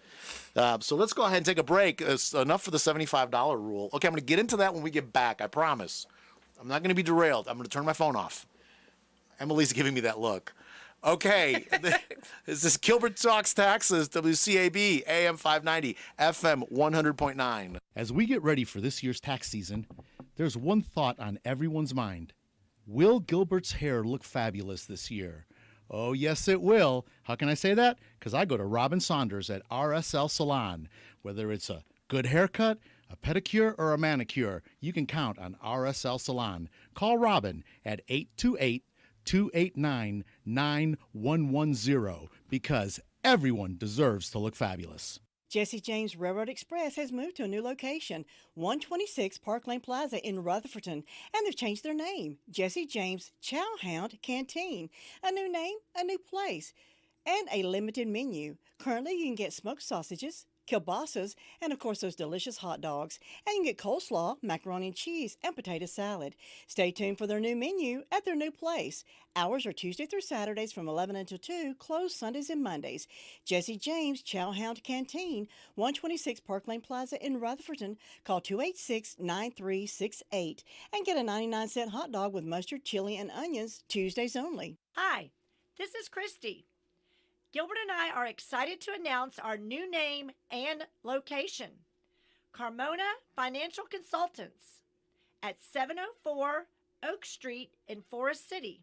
So let's go ahead and take a break. It's enough for the $75 rule. Okay, I'm going to get into that when we get back. I promise. I'm not going to be derailed. I'm going to turn my phone off. Emily's giving me that look. Okay, this is Gilbert Talks Taxes, WCAB, AM 590, FM 100.9. As we get ready for this year's tax season, there's one thought on everyone's mind. Will Gilbert's hair look fabulous this year? Oh, yes, it will. How can I say that? Because I go to Robin Saunders at RSL Salon. Whether it's a good haircut, a pedicure, or a manicure, you can count on RSL Salon. Call Robin at 828-289-9110 because everyone deserves to look fabulous. Jesse James Railroad Express has moved to a new location, 126 Park Lane Plaza in Rutherfordton, and they've changed their name, Jesse James Chowhound Canteen. A new name, a new place, and a limited menu. Currently, you can get smoked sausages, kielbasa's, and of course those delicious hot dogs. And you can get coleslaw, macaroni and cheese, and potato salad. Stay tuned for their new menu at their new place. Hours are Tuesday through Saturdays from 11 until 2, closed Sundays and Mondays. Jesse James Chowhound Canteen, 126 Park Lane Plaza in Rutherfordton. Call 286-9368 and get a 99-cent hot dog with mustard, chili, and onions, Tuesdays only. Hi, this is Christy. Gilbert and I are excited to announce our new name and location. Carmona Financial Consultants at 704 Oak Street in Forest City.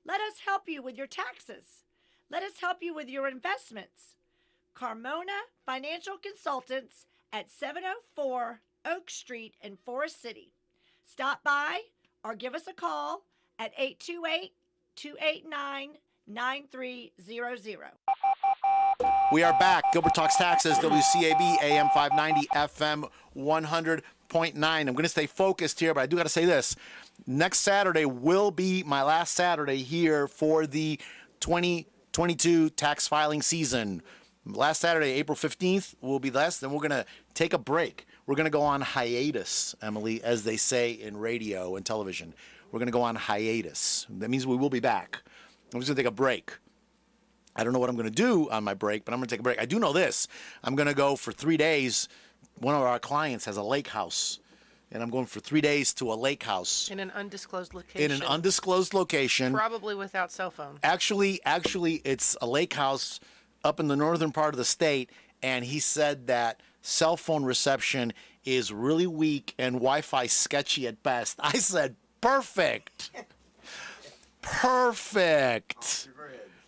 Let us help you with your taxes. Let us help you with your investments. Carmona Financial Consultants at 704 Oak Street in Forest City. Stop by or give us a call at 828-289-9300. We are back. Gilbert Talks Taxes, WCAB, AM 590, FM 100.9. I'm going to stay focused here, but I do got to say this. Next Saturday will be my last Saturday here for the 2022 tax filing season. Last Saturday, April 15th, will be less. Then we're going to take a break. We're going to go on hiatus, Emily, as they say in radio and television. We're going to go on hiatus. That means we will be back. I'm just going to take a break. I don't know what I'm going to do on my break, but I'm going to take a break. I do know this. I'm going to go for 3 days. One of our clients has a lake house, and I'm going for 3 days to a lake house. In an undisclosed location. In an undisclosed location. Probably without cell phone. Actually, it's a lake house up in the northern part of the state, and he said that cell phone reception is really weak and Wi-Fi sketchy at best. I said, perfect. Perfect.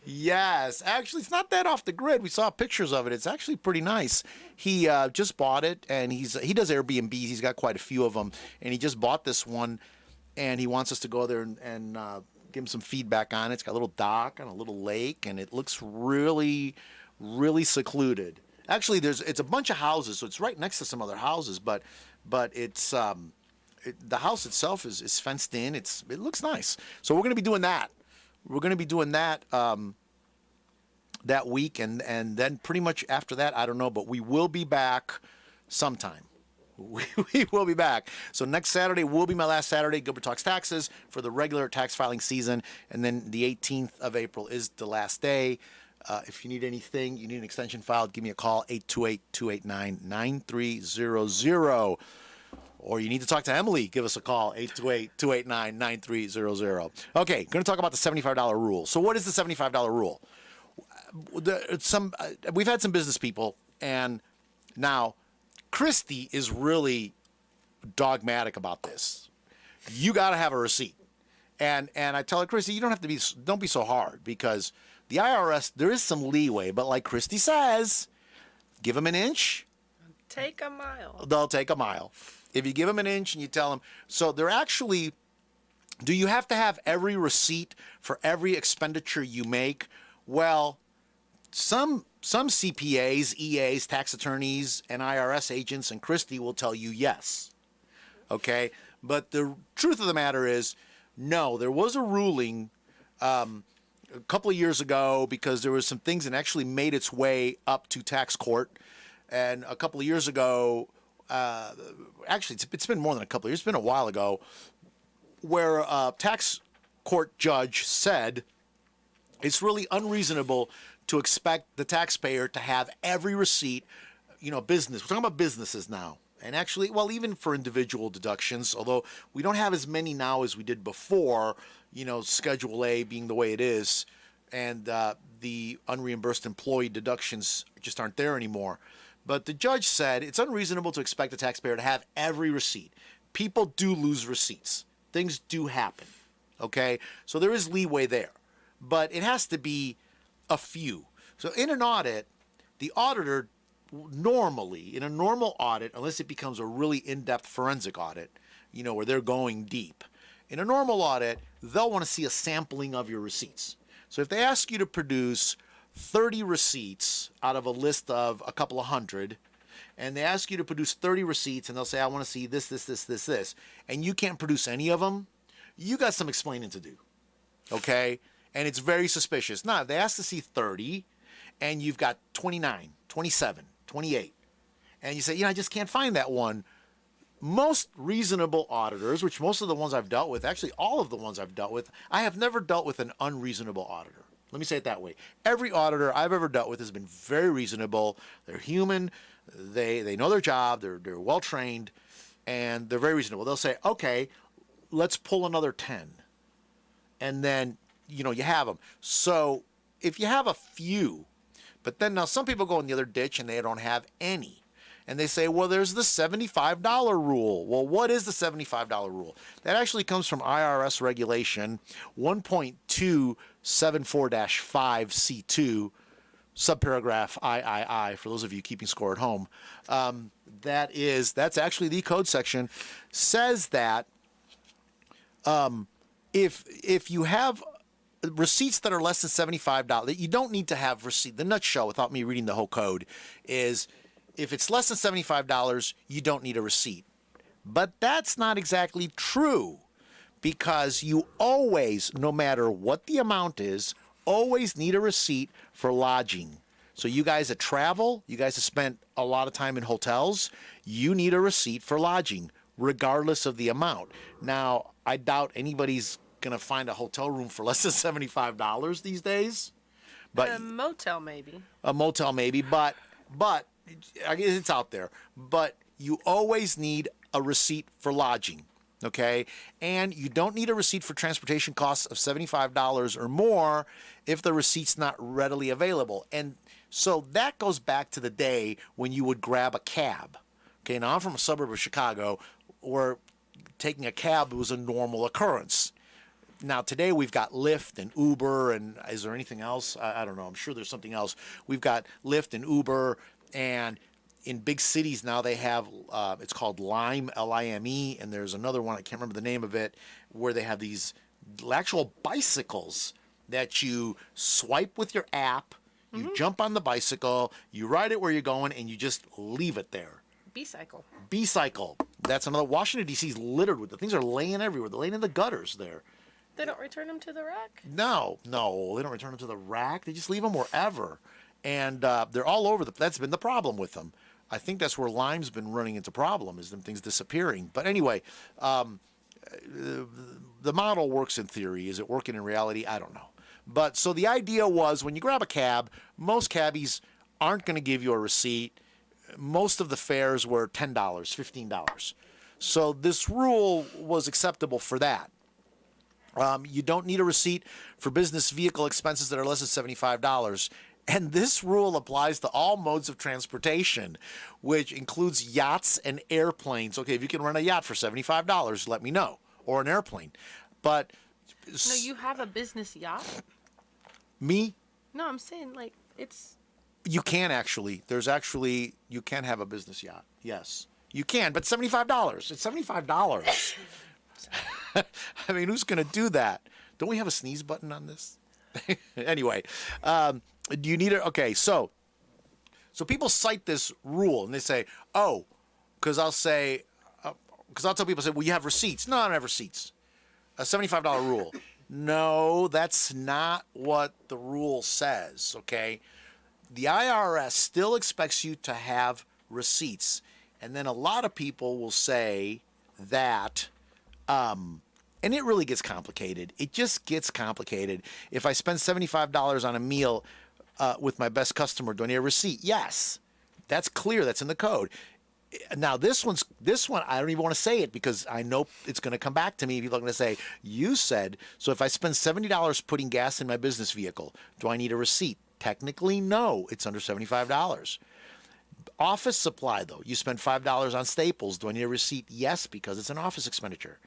Yes, actually, it's not that off the grid. We saw pictures of it. It's actually pretty nice. He just bought it, and he does Airbnbs. He's got quite a few of them, and he just bought this one, and he wants us to go there and give him some feedback on it. It's got a little dock and a little lake, and it looks really, really secluded. Actually, it's a bunch of houses, so it's right next to some other houses, but it's the house itself is fenced in. It looks nice. So we're going to be doing that. We're going to be doing that that week, and then pretty much after that, I don't know, but we will be back sometime. We will be back. So next Saturday will be my last Saturday, Gilbert Talks Taxes, for the regular tax filing season, and then the 18th of April is the last day. If you need anything, you need an extension filed, give me a call, 828-289-9300. Or you need to talk to Emily, give us a call, 828-289-9300. Okay, going to talk about the $75 rule. So what is the $75 rule? We've had some business people, and now Christy is really dogmatic about this. You got to have a receipt. And I tell her, Christy, don't be so hard, because the IRS, there is some leeway, but like Christy says, give them an inch. Take a mile. They'll take a mile. If you give them an inch and you tell them, so they're actually, do you have to have every receipt for every expenditure you make? Well, some CPAs, EAs, tax attorneys, and IRS agents, and Christy will tell you yes. Okay? But the truth of the matter is, no, there was a ruling a couple of years ago, because there was some things that actually made its way up to tax court. And a couple of years ago, actually, it's been more than a couple of years. It's been a while ago, where a tax court judge said it's really unreasonable to expect the taxpayer to have every receipt. Business. We're talking about businesses now. And actually, well, even for individual deductions, although we don't have as many now as we did before, Schedule A being the way it is, and the unreimbursed employee deductions just aren't there anymore. But the judge said it's unreasonable to expect the taxpayer to have every receipt. People do lose receipts. Things do happen, okay? So there is leeway there. But it has to be a few. So in an audit, the auditor normally, in a normal audit, unless it becomes a really in-depth forensic audit, where they're going deep, in a normal audit, they'll want to see a sampling of your receipts. So if they ask you to produce 30 receipts out of a list of a couple of hundred, and they ask you to produce 30 receipts, and they'll say, I want to see this, and you can't produce any of them, you got some explaining to do, okay? And it's very suspicious. Now, if they ask to see 30, and you've got 29, 27, 28, and you say, I just can't find that one, most reasonable auditors, which most of the ones I've dealt with, actually all of the ones I've dealt with, I have never dealt with an unreasonable auditor. Let me say it that way. Every auditor I've ever dealt with has been very reasonable. They're human. They know their job. They're well trained, and they're very reasonable. They'll say, okay, let's pull another 10, and then you have them. So if you have a few, but then now some people go in the other ditch and they don't have any, And they say, well, there's the $75 rule. Well, what is the $75 rule? That actually comes from IRS regulation 1.274-5C2, subparagraph III, for those of you keeping score at home. That's actually the code section, says that if you have receipts that are less than $75, that you don't need to have receipt. The nutshell, without me reading the whole code, is if it's less than $75, you don't need a receipt. But that's not exactly true, because you always, no matter what the amount is, always need a receipt for lodging. So you guys that travel, you guys that spent a lot of time in hotels, you need a receipt for lodging, regardless of the amount. Now, I doubt anybody's going to find a hotel room for less than $75 these days. But a motel maybe. A motel maybe, but I guess it's out there. But you always need a receipt for lodging, okay? And you don't need a receipt for transportation costs of $75 or more if the receipt's not readily available. And so that goes back to the day when you would grab a cab. Okay, now I'm from a suburb of Chicago where taking a cab was a normal occurrence. Now, today we've got Lyft and Uber, and is there anything else? I don't know. I'm sure there's something else. We've got Lyft and Uber, and in big cities now they have, it's called Lime, L-I-M-E, and there's another one, I can't remember the name of it, where they have these actual bicycles that you swipe with your app, you jump on the bicycle, you ride it where you're going, and you just leave it there. B-cycle. B-cycle. That's another. Washington, D.C. is littered with the things are laying everywhere. They're laying in the gutters there. They don't return them to the rack? No, they don't return them to the rack. They just leave them wherever. And they're all over. That's been the problem with them. I think that's where Lime's been running into problem, is them things disappearing. But anyway, the model works in theory. Is it working in reality? I don't know. But so the idea was when you grab a cab, most cabbies aren't going to give you a receipt. Most of the fares were $10, $15. So this rule was acceptable for that. You don't need a receipt for business vehicle expenses that are less than $75. And this rule applies to all modes of transportation, which includes yachts and airplanes. Okay, if you can rent a yacht for $75, let me know, or an airplane. But no, you have a business yacht? Me? No, I'm saying like it's. You can actually. You can have a business yacht. Yes, you can, but $75. It's $75. I mean, who's going to do that? Don't we have a sneeze button on this? Anyway, do you need it? Okay, so people cite this rule and they say, oh, because I'll tell people, well, you have receipts. No, I don't have receipts. A $75 rule. No, that's not what the rule says, okay? The IRS still expects you to have receipts. And then a lot of people will say that, and it really gets complicated. It just gets complicated. If I spend $75 on a meal with my best customer, do I need a receipt? Yes. That's clear. That's in the code. Now, this one, I don't even want to say it because I know it's going to come back to me. People are going to say, you said, so if I spend $70 putting gas in my business vehicle, do I need a receipt? Technically, no. It's under $75. Office supply, though. You spend $5 on Staples. Do I need a receipt? Yes, because it's an office expenditure.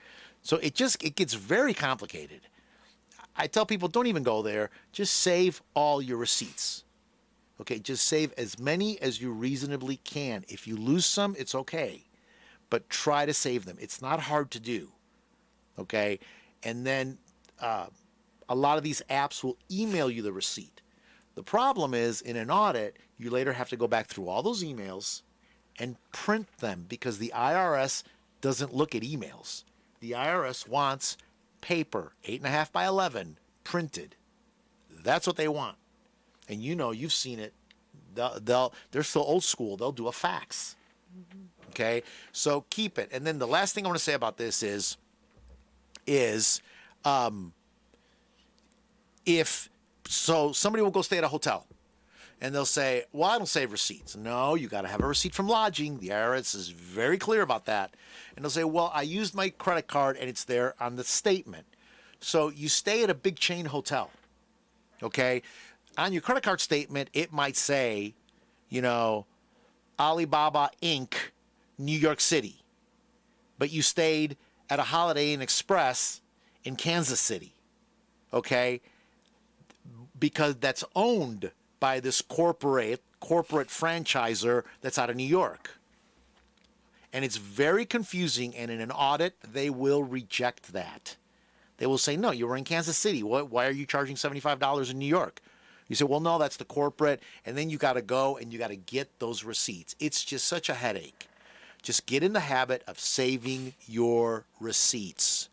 So it gets very complicated. I tell people, don't even go there. Just save all your receipts. Okay, just save as many as you reasonably can. If you lose some, it's okay. But try to save them. It's not hard to do. Okay? And then a lot of these apps will email you the receipt. The problem is, in an audit, you later have to go back through all those emails and print them because the IRS doesn't look at emails. The IRS wants paper, 8.5 by 11, printed. That's what they want. And you know, you've seen it. They're still old school. They'll do a fax. Okay? So keep it. And then the last thing I want to say about this is if somebody will go stay at a hotel and they'll say, well, I don't save receipts. No, you got to have a receipt from lodging. The IRS is very clear about that. And they'll say, well, I used my credit card and it's there on the statement. So you stay at a big chain hotel. Okay? On your credit card statement, it might say, you know, Alibaba Inc., New York City, but you stayed at a Holiday Inn Express in Kansas City, okay? Because that's owned by this corporate franchisor that's out of New York. And it's very confusing, and in an audit, they will reject that. They will say, no, you were in Kansas City. Why are you charging $75 in New York? You say, well, no, that's the corporate. And then you got to go and you got to get those receipts. It's just such a headache. Just get in the habit of saving your receipts,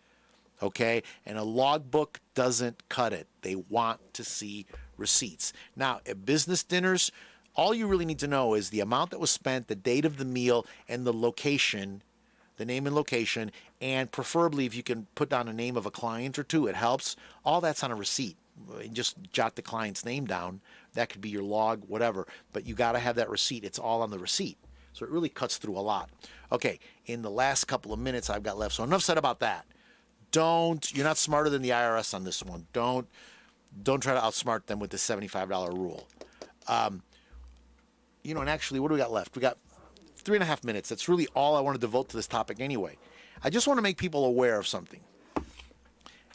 okay? And a logbook doesn't cut it. They want to see receipts. Now, at business dinners, all you really need to know is the amount that was spent, the date of the meal, and the location, the name and location, and preferably if you can put down a name of a client or two, it helps. All that's on a receipt. And just jot the client's name down. That could be your log, whatever. But you got to have that receipt. It's all on the receipt. So it really cuts through a lot. Okay, in the last couple of minutes I've got left, so enough said about that. You're not smarter than the IRS on this one. Don't try to outsmart them with the $75 rule. And actually, what do we got left? We got 3.5 minutes. That's really all I want to devote to this topic anyway. I just want to make people aware of something.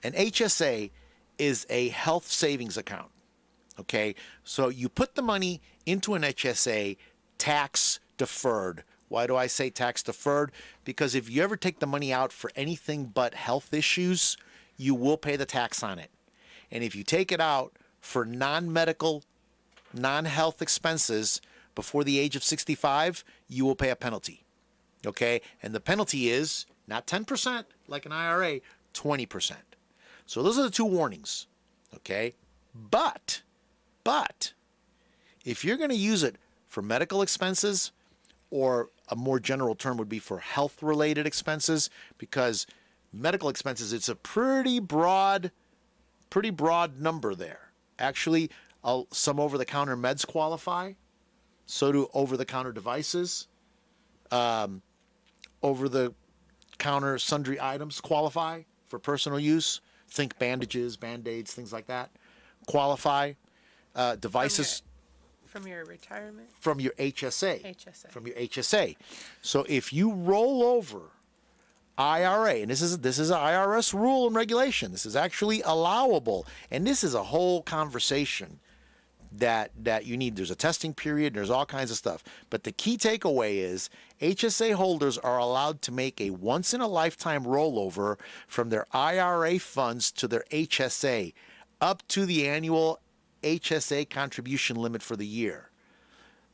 An HSA is a health savings account, okay? So you put the money into an HSA tax deferred. Why do I say tax deferred? Because if you ever take the money out for anything but health issues, you will pay the tax on it. And if you take it out for non-medical, non-health expenses before the age of 65, you will pay a penalty, okay? And the penalty is not 10% like an IRA, 20%. So those are the two warnings, okay? But if you're going to use it for medical expenses, or a more general term would be for health-related expenses, because medical expenses, it's a pretty broad number there. Actually, some over-the-counter meds qualify. So do over-the-counter devices. Over-the-counter sundry items qualify for personal use. Think bandages, Band-Aids, things like that. Qualify. Devices. From your retirement? From your HSA. HSA. From your HSA. So if you roll over IRA, and this is an IRS rule and regulation. This is actually allowable. And this is a whole conversation that you need. There's a testing period. There's all kinds of stuff. But the key takeaway is HSA holders are allowed to make a once-in-a-lifetime rollover from their IRA funds to their HSA up to the annual HSA contribution limit for the year.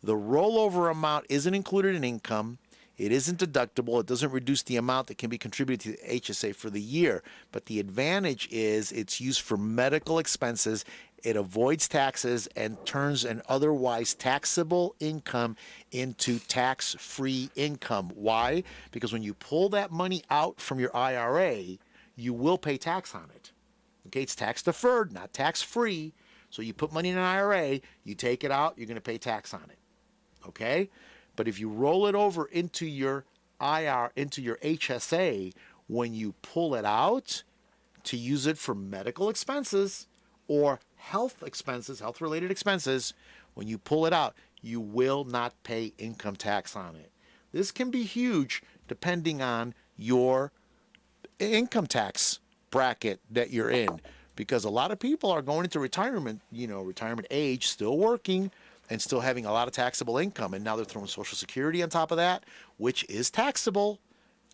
The rollover amount isn't included in income. It isn't deductible. It doesn't reduce the amount that can be contributed to the HSA for the year. But the advantage is it's used for medical expenses. It avoids taxes and turns an otherwise taxable income into tax-free income. Why? Because when you pull that money out from your IRA, you will pay tax on it. Okay, it's tax deferred, not tax-free. So you put money in an IRA, you take it out, you're going to pay tax on it. Okay? But if you roll it over into your HSA, when you pull it out to use it for medical expenses or health expenses, health-related expenses, when you pull it out, you will not pay income tax on it. This can be huge depending on your income tax bracket that you're in, because a lot of people are going into retirement, retirement age, still working and still having a lot of taxable income, and now they're throwing Social Security on top of that, which is taxable.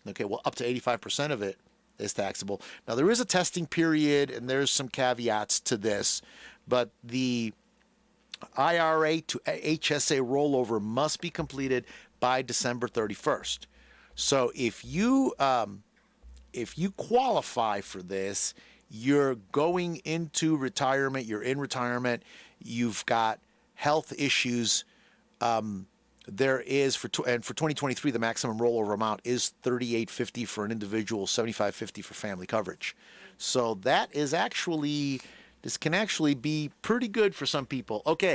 Okay, well, up to 85% of it is taxable. Now, there is a testing period, and there's some caveats to this, but the IRA to HSA rollover must be completed by December 31st. So if you qualify for this, you're going into retirement, you're in retirement, you've got health issues. There is for 2023, the maximum rollover amount is $3,850 for an individual, $7,550 for family coverage. So that is actually, this can actually be pretty good for some people. Okay.